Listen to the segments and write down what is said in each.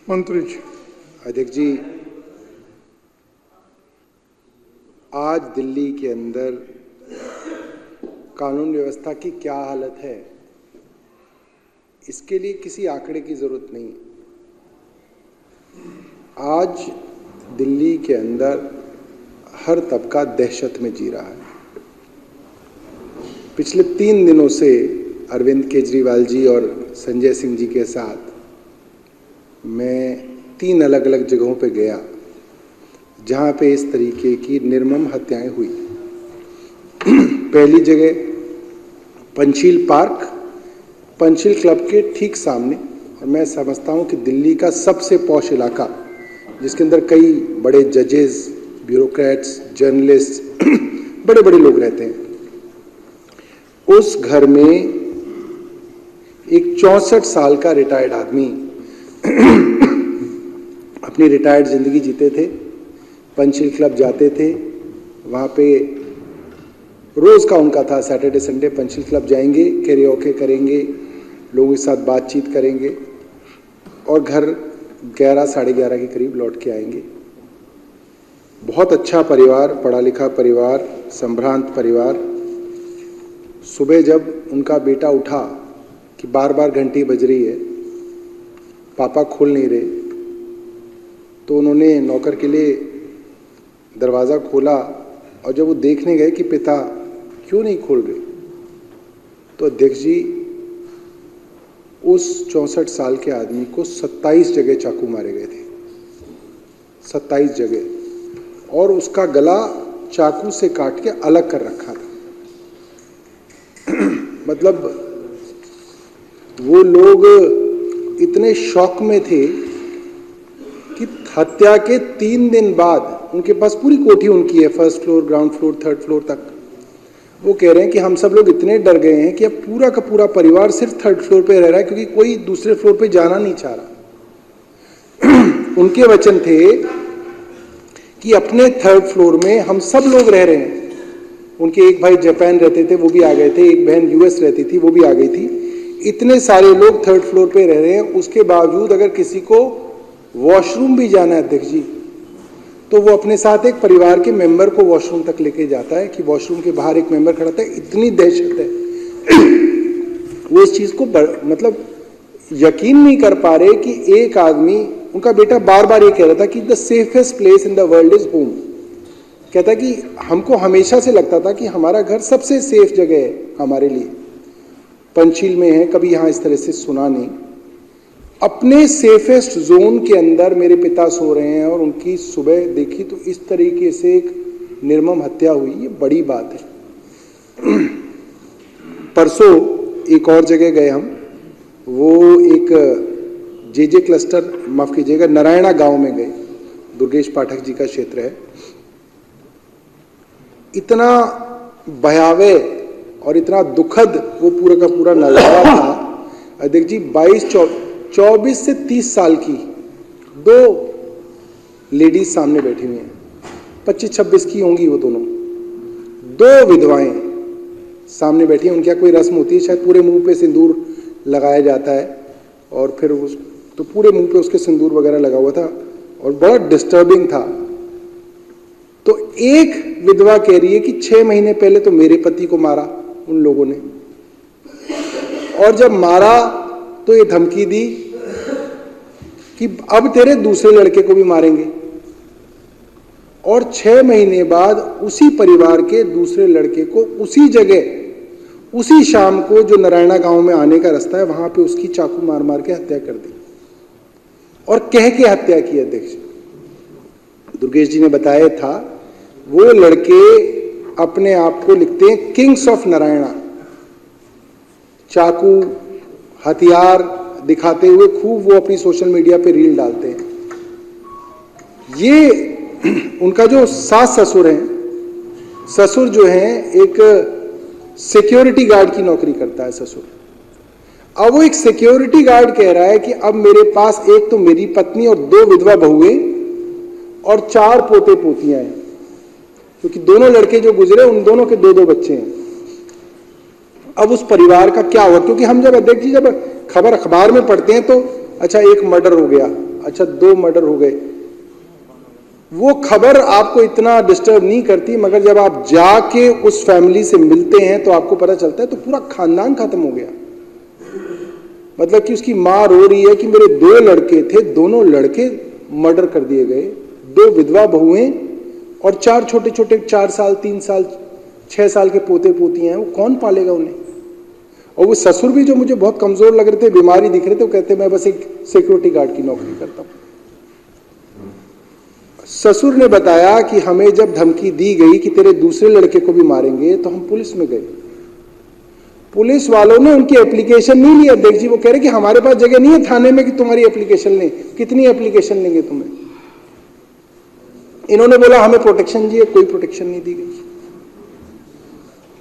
मंत्री जी। अध्यक्ष जी, आज दिल्ली के अंदर कानून व्यवस्था की क्या हालत है, इसके लिए किसी आंकड़े की जरूरत नहीं है। आज दिल्ली के अंदर हर तबका दहशत में जी रहा है। पिछले 3 दिनों से अरविंद केजरीवाल जी और संजय सिंह जी के साथ मैं 3 अलग अलग जगहों पे गया जहाँ पे इस तरीके की निर्मम हत्याएं हुई। पहली जगह पंचशील पार्क, पंचशील क्लब के ठीक सामने, और मैं समझता हूँ कि दिल्ली का सबसे पॉश इलाका, जिसके अंदर कई बड़े जजेस, ब्यूरोक्रेट्स, जर्नलिस्ट, बड़े बड़े लोग रहते हैं। उस घर में एक 64 साल का रिटायर्ड आदमी अपनी रिटायर्ड जिंदगी जीते थे। पंचशील क्लब जाते थे, वहाँ पे रोज का उनका था, सैटरडे संडे पंचशील क्लब जाएंगे, कैरियोके करेंगे, लोगों के साथ बातचीत करेंगे और घर 11 साढ़े 11 के करीब लौट के आएंगे। बहुत अच्छा परिवार, पढ़ा लिखा परिवार, संभ्रांत परिवार। सुबह जब उनका बेटा उठा कि बार बार घंटी बज रही है, पापा खोल नहीं रहे, तो उन्होंने नौकर के लिए दरवाज़ा खोला और जब वो देखने गए कि पिता क्यों नहीं खोल रहे, तो अध्यक्ष जी उस 64 साल के आदमी को 27 जगह चाकू मारे गए थे, 27 जगह, और उसका गला चाकू से काट के अलग कर रखा था। मतलब वो लोग इतने शौक में थे कि हत्या के 3 दिन बाद उनके पास पूरी कोठी उनकी है, 1st floor, ground floor, 3rd floor तक। वो कह रहे हैं कि हम सब लोग इतने डर गए हैं कि अब पूरा का पूरा परिवार सिर्फ 3rd फ्लोर पे रह रहा है, क्योंकि कोई दूसरे फ्लोर पे जाना नहीं चाह रहा। उनके वचन थे कि अपने 3rd फ्लोर में हम सब लोग रह रहे हैं। उनके एक भाई जापान रहते थे, वो भी आ गए थे, एक बहन US रहती थी, वो भी आ गई थी। इतने सारे लोग 3rd फ्लोर पे रह रहे हैं। उसके बावजूद अगर किसी को वॉशरूम भी जाना है अध्यक्ष जी, तो वो अपने साथ एक परिवार के मेंबर को वॉशरूम तक लेके जाता है कि वॉशरूम के बाहर एक मेंबर खड़ा था। इतनी दहशत है। वो इस चीज को मतलब यकीन नहीं कर पा रहे कि एक आदमी, उनका बेटा बार बार ये कह रहा था कि the safest place in the world is home. कहता कि हमको हमेशा से लगता था कि हमारा घर सबसे सेफ जगह है हमारे लिए, पंचशील में है, कभी यहाँ इस तरह से सुना नहीं। अपने सेफेस्ट जोन के अंदर मेरे पिता सो रहे हैं और उनकी सुबह देखी तो इस तरीके से एक निर्मम हत्या हुई, ये बड़ी बात है। परसों एक और जगह गए हम, वो एक JJ क्लस्टर, माफ कीजिएगा, नारायणा गांव में गए, दुर्गेश पाठक जी का क्षेत्र है। इतना भयावह और इतना दुखद वो पूरा का पूरा नजारा था अध्यक्ष जी। 24 से 30 साल की 2 लेडीज सामने बैठी हुई हैं, 25-26 की होंगी वो दोनों, 2 विधवाएं सामने बैठी हैं। उनके यहाँ कोई रस्म होती है, शायद पूरे मुंह पे सिंदूर लगाया जाता है, और फिर उस तो पूरे मुंह पे उसके सिंदूर वगैरह लगा हुआ था और बड़ा डिस्टर्बिंग था। तो एक विधवा कह रही है कि 6 महीने पहले तो मेरे पति को मारा उन लोगों ने, और जब मारा तो ये धमकी दी कि अब तेरे दूसरे लड़के को भी मारेंगे, और 6 महीने बाद उसी परिवार के दूसरे लड़के को उसी जगह उसी शाम को, जो नारायणा गांव में आने का रास्ता है, वहां पे उसकी चाकू मार मार के हत्या कर दी और कह के हत्या की। अध्यक्ष दुर्गेश जी ने बताया था, वो लड़के अपने आप को लिखते हैं किंग्स ऑफ नारायणा। चाकू, हथियार दिखाते हुए खूब वो अपनी सोशल मीडिया पे रील डालते हैं। ये उनका जो सास ससुर हैं, ससुर जो हैं एक सिक्योरिटी गार्ड की नौकरी करता है ससुर। अब वो एक सिक्योरिटी गार्ड कह रहा है कि अब मेरे पास एक तो मेरी पत्नी और 2 विधवा बहुएं और 4 पोते पोतियां हैं, क्योंकि दोनों लड़के जो गुजरे उन दोनों के 2-2 बच्चे हैं। अब उस परिवार का क्या हुआ, क्योंकि हम जब अध्यक्ष जी जब खबर अखबार में पढ़ते हैं तो अच्छा एक मर्डर हो गया, अच्छा 2 मर्डर हो गए। वो खबर आपको इतना डिस्टर्ब नहीं करती, मगर जब आप जाके उस फैमिली से मिलते हैं तो आपको पता चलता है तो पूरा खानदान खत्म हो गया। मतलब कि उसकी मां रो रही है कि मेरे 2 लड़के थे, दोनों लड़के मर्डर कर दिए गए, 2 विधवा बहुएं और 4 छोटे छोटे 4 साल 3 साल 6 साल के पोते पोतियां हैं, वो कौन पालेगा उन्हें। और वो ससुर भी जो मुझे बहुत कमजोर लग रहे थे, बीमारी दिख रहे थे, वो कहते मैं बस एक सिक्योरिटी गार्ड की नौकरी करता हूं। ससुर ने बताया कि हमें जब धमकी दी गई कि तेरे दूसरे लड़के को भी मारेंगे तो हम पुलिस में गए। पुलिस वालों ने उनकी एप्लीकेशन नहीं ली अध्यक्ष जी। वो कह रहे कि हमारे पास जगह नहीं है थाने में कि तुम्हारी एप्लीकेशन लें। कितनी एप्लीकेशन लेंगे तुम्हें। इन्होंने बोला हमें प्रोटेक्शन चाहिए, कोई प्रोटेक्शन नहीं दी गई।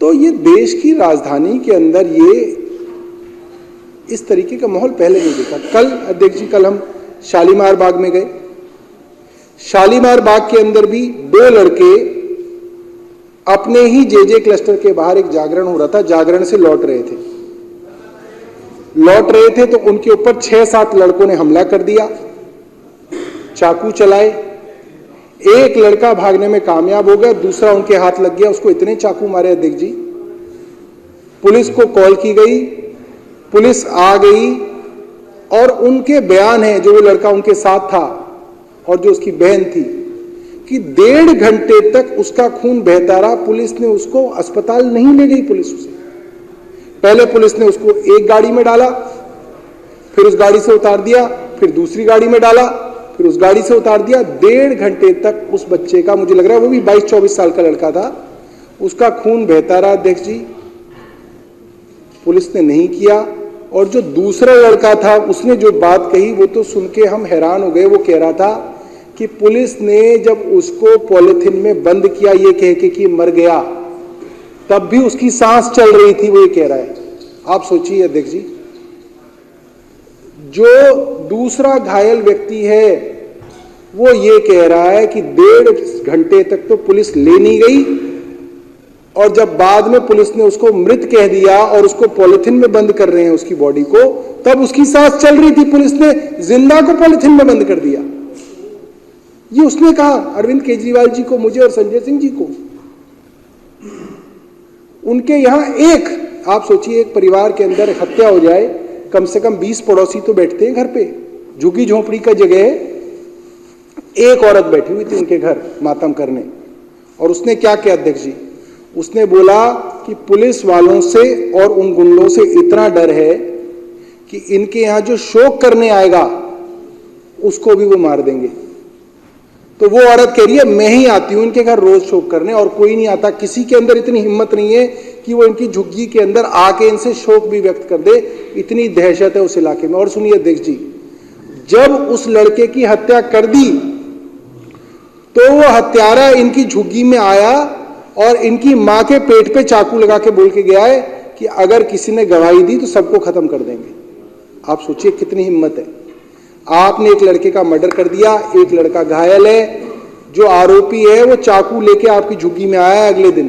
तो ये देश की राजधानी के अंदर ये इस तरीके का माहौल पहले नहीं देखा। कल अध्यक्ष जी, कल हम शालीमार बाग में गए। शालीमार बाग के अंदर भी 2 लड़के अपने ही जेजे क्लस्टर के बाहर, एक जागरण हो रहा था, जागरण से लौट रहे थे तो उनके ऊपर 6-7 लड़कों ने हमला कर दिया, चाकू चलाए। एक लड़का भागने में कामयाब हो गया, दूसरा उनके हाथ लग गया, उसको इतने चाकू मारे अध्यक्ष जी। पुलिस को कॉल की गई, पुलिस आ गई और उनके बयान है, जो वो लड़का उनके साथ था और जो उसकी बहन थी, कि 1.5 घंटे तक उसका खून बहता रहा। पुलिस ने उसको अस्पताल नहीं ले गई। पुलिस उसे पहले पुलिस ने उसको एक गाड़ी में डाला, फिर उस गाड़ी से उतार दिया, फिर दूसरी गाड़ी में डाला, फिर उस गाड़ी से उतार दिया। 1.5 घंटे तक उस बच्चे का, मुझे लग रहा है वो भी 22-24 साल का लड़का था, उसका खून बहता रहा अध्यक्ष जी। पुलिस ने नहीं किया। और जो दूसरा लड़का था उसने जो बात कही वो तो सुन के हम हैरान हो गए। वो कह रहा था कि पुलिस ने जब उसको पॉलिथीन में बंद किया ये कह के कि मर गया, तब भी उसकी सांस चल रही थी, वो ये कह रहा है। आप सोचिए अध्यक्ष जी, जो दूसरा घायल व्यक्ति है वो ये कह रहा है कि 1.5 घंटे तक तो पुलिस ले नहीं गई, और जब बाद में पुलिस ने उसको मृत कह दिया और उसको पॉलिथीन में बंद कर रहे हैं उसकी बॉडी को, तब उसकी सांस चल रही थी, पुलिस ने जिंदा को पॉलिथीन में बंद कर दिया। ये उसने कहा अरविंद केजरीवाल जी को, मुझे और संजय सिंह जी को। उनके यहां आप सोचिए, एक परिवार के अंदर हत्या हो जाए, कम से कम 20 पड़ोसी तो बैठते हैं घर पे। झुग्गी झोंपड़ी का जगह है, एक औरत बैठी हुई थी उनके घर मातम करने। और उसने क्या किया अध्यक्ष जी, उसने बोला कि पुलिस वालों से और उन गुंडों से इतना डर है कि इनके यहां जो शोक करने आएगा उसको भी वो मार देंगे। तो वो औरत कह रही है मैं ही आती हूं इनके घर रोज शोक करने, और कोई नहीं आता। किसी के अंदर इतनी हिम्मत नहीं है कि वो इनकी झुग्गी के अंदर आके इनसे शोक भी व्यक्त कर दे। इतनी दहशत है उस इलाके में। और सुनिए अध्यक्ष जी, जब उस लड़के की हत्या कर दी तो वो हत्यारा इनकी झुग्गी में आया और इनकी मां के पेट पे चाकू लगा के बोल के गया है कि अगर किसी ने गवाही दी तो सबको खत्म कर देंगे। आप सोचिए कितनी हिम्मत है। आपने एक लड़के का मर्डर कर दिया, एक लड़का घायल है। जो आरोपी है वो चाकू लेके आपकी झुग्गी में आया अगले दिन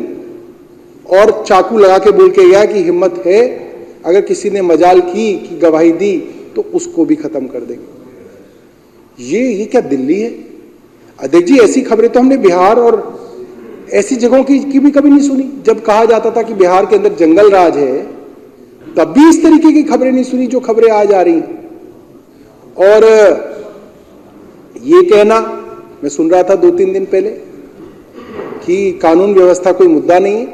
और चाकू लगा के बोल के गया कि हिम्मत है, अगर किसी ने मजाल की कि गवाही दी तो उसको भी खत्म कर देंगे। ये क्या दिल्ली है अध्यक्ष जी? ऐसी खबरें तो हमने बिहार और ऐसी जगहों की भी कभी नहीं सुनी। जब कहा जाता था कि बिहार के अंदर जंगल राज है, तब भी इस तरीके की खबरें नहीं सुनी जो खबरें आज आ रही। और ये कहना मैं सुन रहा था 2-3 दिन पहले कि कानून व्यवस्था कोई मुद्दा नहीं है।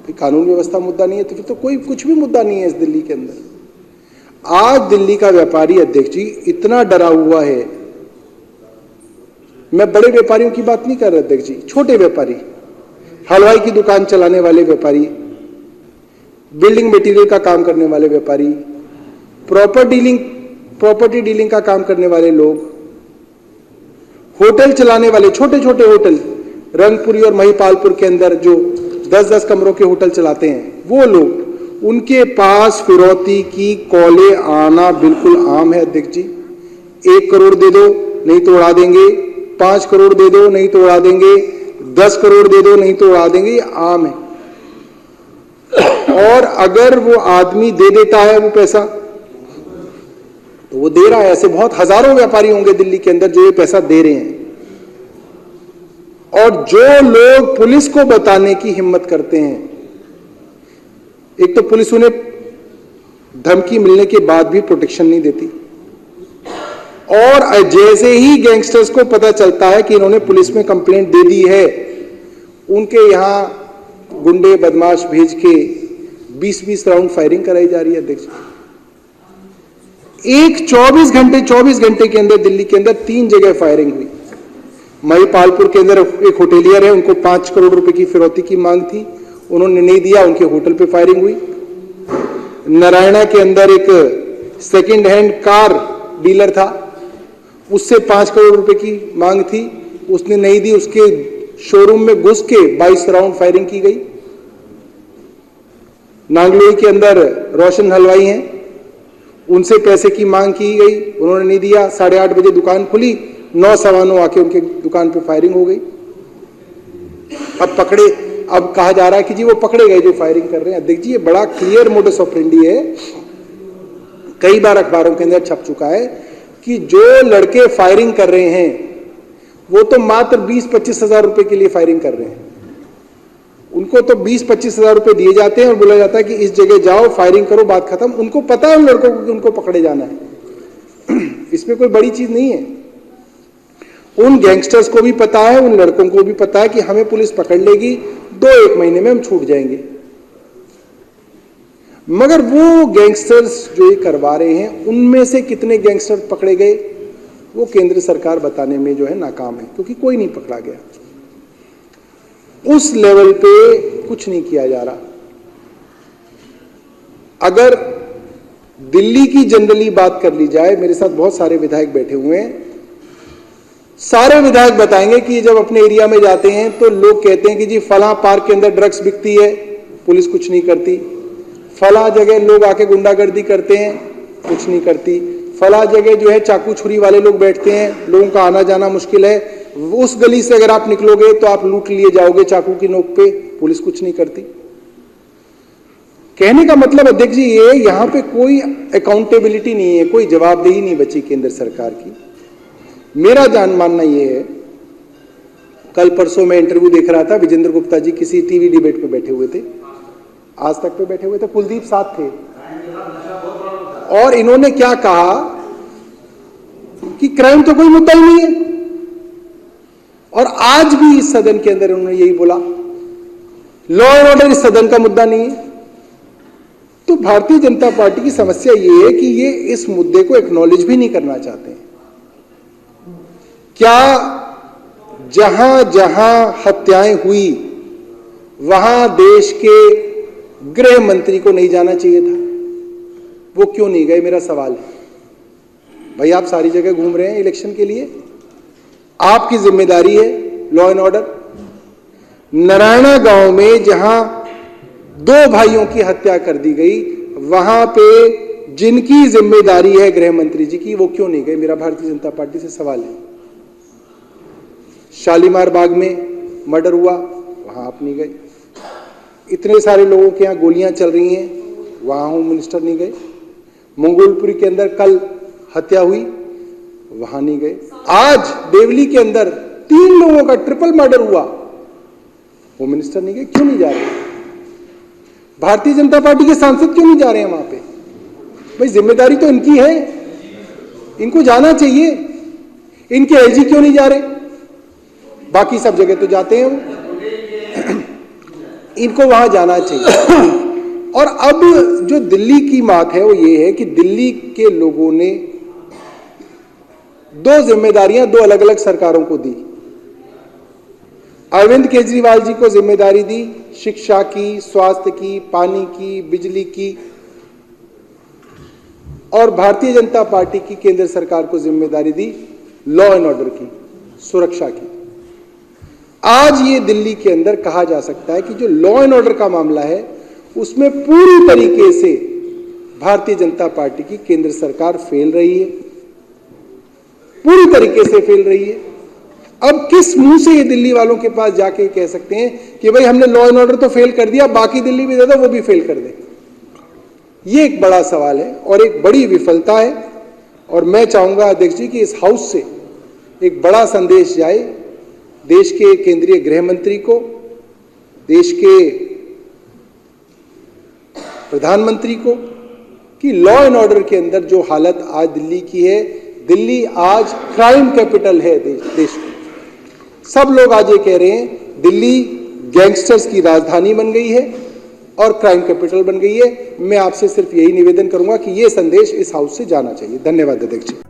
तो कानून व्यवस्था मुद्दा नहीं है तो फिर तो कोई कुछ भी मुद्दा नहीं है इस दिल्ली के अंदर। आज दिल्ली का व्यापारी अध्यक्ष जी इतना डरा हुआ है। मैं बड़े व्यापारियों की बात नहीं कर रहा अध्यक्ष जी, छोटे व्यापारी, हलवाई की दुकान चलाने वाले व्यापारी, बिल्डिंग मटेरियल का काम करने वाले व्यापारी, प्रॉपर्टी डीलिंग का काम करने वाले लोग, होटल चलाने वाले, छोटे छोटे होटल, रंगपुरी और महिपालपुर के अंदर जो 10-10 कमरों के होटल चलाते हैं, वो लोग, उनके पास फिरौती की कॉलें आना बिल्कुल आम है अध्यक्ष जी। 1 करोड़ दे दो नहीं तो उड़ा देंगे, 5 करोड़ दे दो नहीं तो उड़ा देंगे, 10 करोड़ दे दो नहीं तो उड़ा देंगे, ये आम है। और अगर वो आदमी दे देता है वो पैसा, तो वो दे रहा है। ऐसे बहुत हजारों व्यापारी होंगे दिल्ली के अंदर जो ये पैसा दे रहे हैं। और जो लोग पुलिस को बताने की हिम्मत करते हैं, एक तो पुलिस उन्हें धमकी मिलने के बाद भी प्रोटेक्शन नहीं देती, और जैसे ही गैंगस्टर्स को पता चलता है कि इन्होंने पुलिस में कंप्लेंट दे दी है, उनके यहां गुंडे बदमाश भेज के 20-20 राउंड फायरिंग कराई जा रही है। अध्यक्ष, एक 24 घंटे के अंदर दिल्ली के अंदर 3 जगह फायरिंग हुई। महिपालपुर के अंदर एक होटेलियर है, उनको 5 करोड़ रुपए की फिरौती की मांग थी, उन्होंने नहीं दिया, उनके होटल पे फायरिंग हुई। नारायणा के अंदर एक सेकंड हैंड कार डीलर था, उससे 5 करोड़ रुपए की मांग थी, उसने नहीं दी, उसके शोरूम में घुस के 22 राउंड फायरिंग की गई। नांगलोई के अंदर रोशन हलवाई हैं, उनसे पैसे की मांग की गई, उन्होंने नहीं दिया। 8:30 बजे दुकान खुली, 9 सवा 9 आके उनके दुकान पे फायरिंग हो गई। अब कहा जा रहा है कि जी वो पकड़े गए जो फायरिंग कर रहे हैं। अध्यक्ष जी, ये बड़ा क्लियर मोडस ऑपरेंडी है, कई बार अखबारों के अंदर छप चुका है कि जो लड़के फायरिंग कर रहे हैं वो तो मात्र 20-25 हजार रुपए के लिए फायरिंग कर रहे हैं। उनको तो 20-25 हजार रुपए दिए जाते हैं और बोला जाता है कि इस जगह जाओ, फायरिंग करो, बात खत्म। उनको पता है उन लड़कों को कि उनको पकड़े जाना है। इसमें कोई बड़ी चीज नहीं है। उन गैंगस्टर्स को भी पता है, उन लड़कों को भी पता है कि हमें पुलिस पकड़ लेगी, 2-1 महीने में हम छूट जाएंगे। मगर वो गैंगस्टर्स जो ये करवा रहे हैं, उनमें से कितने गैंगस्टर पकड़े गए वो केंद्र सरकार बताने में जो है नाकाम है, क्योंकि कोई नहीं पकड़ा गया। उस लेवल पे कुछ नहीं किया जा रहा। अगर दिल्ली की जनरली बात कर ली जाए, मेरे साथ बहुत सारे विधायक बैठे हुए हैं, सारे विधायक बताएंगे कि जब अपने एरिया में जाते हैं तो लोग कहते हैं कि जी फला पार्क के अंदर ड्रग्स बिकती है, पुलिस कुछ नहीं करती। फला जगह लोग आके गुंडागर्दी करते हैं, कुछ नहीं करती। फला जगह जो है चाकू छुरी वाले लोग बैठते हैं, लोगों का आना जाना मुश्किल है, उस गली से अगर आप निकलोगे तो आप लूट लिए जाओगे चाकू की नोक पे, पुलिस कुछ नहीं करती। कहने का मतलब अध्यक्ष जी ये, यहां पे कोई अकाउंटेबिलिटी नहीं है, कोई जवाबदेही नहीं बची केंद्र सरकार की। मेरा मानना यह है, कल परसों मैं इंटरव्यू देख रहा था, विजेंद्र गुप्ता जी किसी टीवी डिबेट पे बैठे हुए थे, आज तक पे बैठे हुए थे, कुलदीप साथ थे, और इन्होंने क्या कहा कि क्राइम तो कोई मुद्दा ही नहीं है। और आज भी इस सदन के अंदर उन्होंने यही बोला, लॉ एंड ऑर्डर इस सदन का मुद्दा नहीं है। तो भारतीय जनता पार्टी की समस्या यह है कि ये इस मुद्दे को एक्नॉलेज भी नहीं करना चाहते हैं। क्या जहां जहां हत्याएं हुई वहां देश के गृह मंत्री को नहीं जाना चाहिए था? वो क्यों नहीं गए, मेरा सवाल है। भाई आप सारी जगह घूम रहे हैं इलेक्शन के लिए, आपकी जिम्मेदारी है लॉ एंड ऑर्डर। नारायणा गांव में जहां 2 भाइयों की हत्या कर दी गई, वहां पे जिनकी जिम्मेदारी है गृह मंत्री जी की, वो क्यों नहीं गए? मेरा भारतीय जनता पार्टी से सवाल है। शालीमार बाग में मर्डर हुआ, वहां आप नहीं गए। इतने सारे लोगों के यहां गोलियां चल रही हैं, वहां होम मिनिस्टर नहीं गए। मंगोलपुरी के अंदर कल हत्या हुई, वहां नहीं गए। आज देवली के अंदर 3 लोगों का ट्रिपल मर्डर हुआ, होम मिनिस्टर नहीं गए। क्यों नहीं जा रहे? भारतीय जनता पार्टी के सांसद क्यों नहीं जा रहे हैं वहां पे? भाई जिम्मेदारी तो इनकी है, इनको जाना चाहिए। इनके एलजी क्यों नहीं जा रहे? बाकी सब जगह तो जाते हैं वो। इनको वहां जाना चाहिए। और अब जो दिल्ली की बात है वो ये है कि दिल्ली के लोगों ने 2 जिम्मेदारियां 2 अलग अलग सरकारों को दी। अरविंद केजरीवाल जी को जिम्मेदारी दी शिक्षा की, स्वास्थ्य की, पानी की, बिजली की, और भारतीय जनता पार्टी की केंद्र सरकार को जिम्मेदारी दी लॉ एंड ऑर्डर की, सुरक्षा की। आज ये दिल्ली के अंदर कहा जा सकता है कि जो लॉ एंड ऑर्डर का मामला है उसमें पूरी तरीके से भारतीय जनता पार्टी की केंद्र सरकार फेल रही है, पूरी तरीके से फेल रही है। अब किस मुंह से ये दिल्ली वालों के पास जाके कह सकते हैं कि भाई हमने लॉ एंड ऑर्डर तो फेल कर दिया, बाकी दिल्ली भी दे दो, वो भी फेल कर दे? ये एक बड़ा सवाल है और एक बड़ी विफलता है। और मैं चाहूंगा अध्यक्ष जी कि इस हाउस से एक बड़ा संदेश जाए देश के केंद्रीय गृह मंत्री को, देश के प्रधानमंत्री को, कि लॉ एंड ऑर्डर के अंदर जो हालत आज दिल्ली की है, दिल्ली आज क्राइम कैपिटल है देश में। सब लोग आज ये कह रहे हैं दिल्ली गैंगस्टर्स की राजधानी बन गई है और क्राइम कैपिटल बन गई है। मैं आपसे सिर्फ यही निवेदन करूंगा कि ये संदेश इस हाउस से जाना चाहिए। धन्यवाद अध्यक्ष जी।